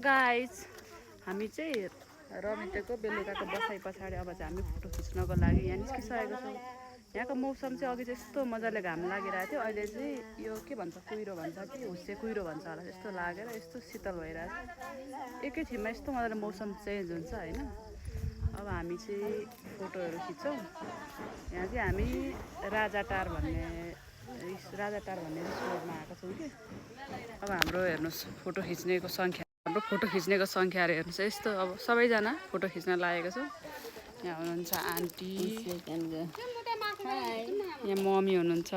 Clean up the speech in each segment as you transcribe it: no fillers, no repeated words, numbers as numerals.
Guys हामी चाहिँ रमितेको बेलुकाको बसाइ पछाडि अब चाहिँ हामी फोटो खिच्नको लागि यहाँ निस्किसकेको छौँ। यहाँको मौसम चाहिँ अघि चाहिँ यस्तो मजाले घाम लागिरहेको थियो, अहिले चाहिँ यो के भन्छ कुहिरो भन्छ कि हुस्से कुहिरो भन्छ होला यस्तो लागेर यस्तो शीतल भइरहेको छ। एकैछिनमा यस्तो मजाले मौसम चेन्ज हुन्छ होइन। अब हामी चाहिँ फोटोहरू खिच्छौँ। यहाँ चाहिँ हामी राजाटार भन्ने रिसोर्टमा आएको छौँ कि। अब हाम्रो हेर्नुहोस् फोटो खिच्नेको सङ्ख्याहरू हेर्नुहोस् यस्तो। अब सबैजना फोटो खिच्न लागेको छ। यहाँ हुनुहुन्छ आन्टी, यहाँ मम्मी हुनुहुन्छ।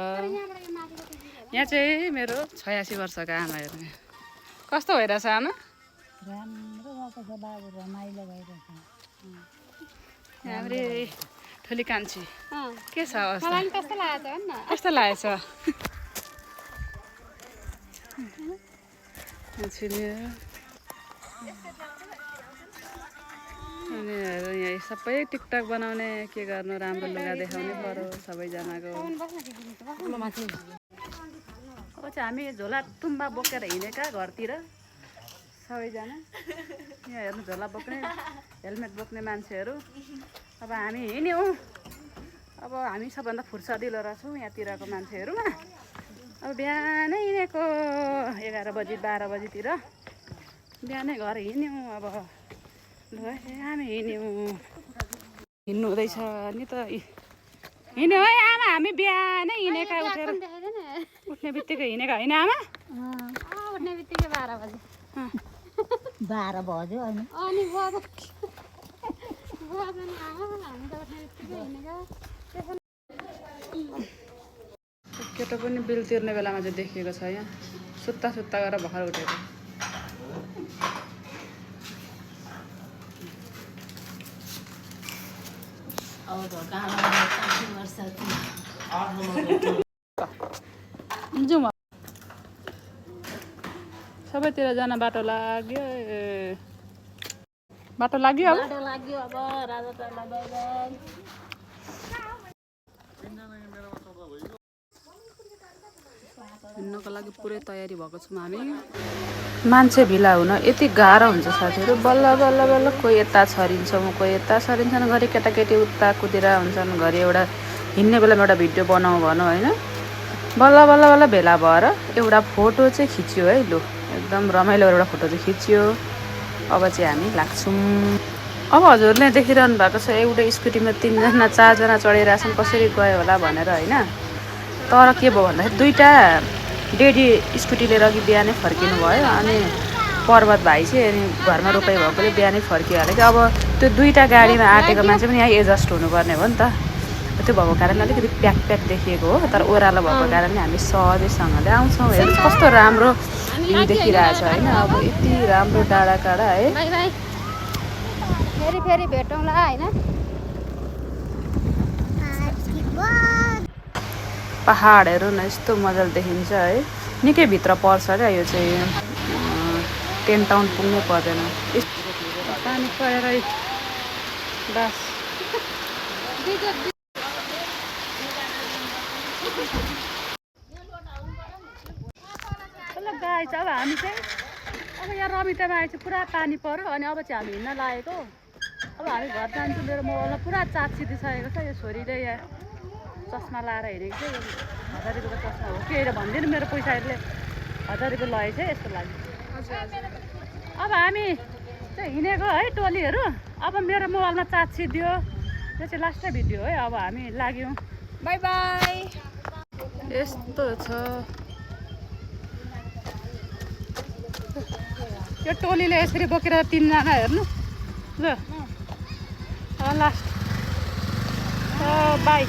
यहाँ चाहिँ मेरो 86 वर्षको आमा हेर्नु कस्तो भइरहेछ आमा? राम्रो भएको छ बाबु, रमाइलो भइरहेछ। हाम्रो ठुली कान्छी के छ अवस्था? कस्तो लागेछ भन्न? कस्तो लागेछ? अनि यहाँ सबै टिकटक बनाउने के गर्नु, राम्रो लुगा देखाउनै पर्यो सबैजनाको। अब चाहिँ हामी झोला तुम्बा बोकेर हिँडेका घरतिर सबैजना। यहाँ हेर्नु झोला बोक्ने हेलमेट बोक्ने मान्छेहरू। अब हामी हिँड्यौँ। अब हामी सबभन्दा फुर्सदिलो रहेछौँ यहाँतिरको मान्छेहरूमा। अब बिहानै हिँडेको 11 बजी 12 बजीतिर बिहानै घर हिँड्यौँ। अब ल हामी हिँड्यौँ, हिँड्नु हुँदैछ नि त। हिँड्यौँ है आमा, हामी बिहानै हिँडेका उठेर उठ्ने बित्तिकै हिँडेका होइन आमा? उठ्ने बित्तिकै 12 बजे 12 बज्यो अनि केटो पनि बिल तिर्ने बेलामा चाहिँ देखिएको छ। यहाँ सुत्ता गरेर भर्खर उठेको। जाउँ सबैतिर जान बाटो लाग्यो। बाटो लाग्यो अब राजाटारलाई हिँड्नको लागि पुरै तयारी भएको छौँ हामी। मान्छे भिला हुन यति गाह्रो हुन्छ साथीहरू। बल्ल बल्ल बल्ल कोही यता छरिन्छौँ, कोही यता छरिन्छन्। घरि केटाकेटी उता कुदेर हुन्छन्। घरि एउटा हिँड्ने बेलामा एउटा भिडियो बनाऊ भनौँ होइन। बल्ल बल्ल बल्ल भेला भएर एउटा फोटो चाहिँ खिच्यो है। लु एकदम रमाइलो एउटा फोटो चाहिँ खिच्यो। अब चाहिँ हामी लाग्छौँ। अब हजुरले देखिरहनु भएको छ एउटा स्कुटीमा 3 जना 4 जना चढिरहेछन्, कसरी गयो होला भनेर होइन। तर के भयो भन्दाखेरि दुईवटा डेडी स्कुटी लिएर अघि बिहानै फर्किनु भयो। अनि पर्वत भाइ चाहिँ अनि घरमा रोपाइ भएकोले बिहानै फर्किहाल्यो कि। अब त्यो दुईवटा गाडीमा आँटेको मान्छे पनि यहाँ एडजस्ट हुनुपर्ने हो नि त। त्यो भएको कारणले अलिकति प्याक देखिएको हो। तर ओह्रालो भएको कारणले हामी सहजैसँगले आउँछौँ। हेर्नुहोस् कस्तो राम्रो भ्यू देखिरहेछ होइन। अब यति राम्रो डाँडा काँडा है। फेरि भेटौँला होइन। पहाडहरू न यस्तो मजाले देखिन्छ है। निकै भित्र पर्छ क्या यो चाहिँ। 10 टाउन पुग्नै पर्दैन। पानी परेर बस गाइस अब हामी चाहिँ अब यहाँ रमितामा आएपछि पुरा पानी पर्यो। अनि अब चाहिँ हामी हिँड्न लागेको। अब हामी घर जान्छौँ। मेरो मोबाइलमा पुरा चार्ज सिधिसकेको छ। यो छोरीले यहाँ चस्मा लाएर हिँडेको चाहिँ 1000 रुपियाँको चस्मा हो कि अहिले भनिदिनु। मेरो पैसाहरूले 1000 रुपियाँ लगेको छ यस्तो लाग्यो। अब हामी चाहिँ हिँडेको है टोलीहरू। अब मेरो मोबाइलमा चार्ज सिद्धियो। यो चाहिँ लास्टै भिडियो है। अब हामी लाग्यौँ। By by. यस्तो छ यो टोलीले यसरी बोकेर 3 जना हेर्नु ल। Last by.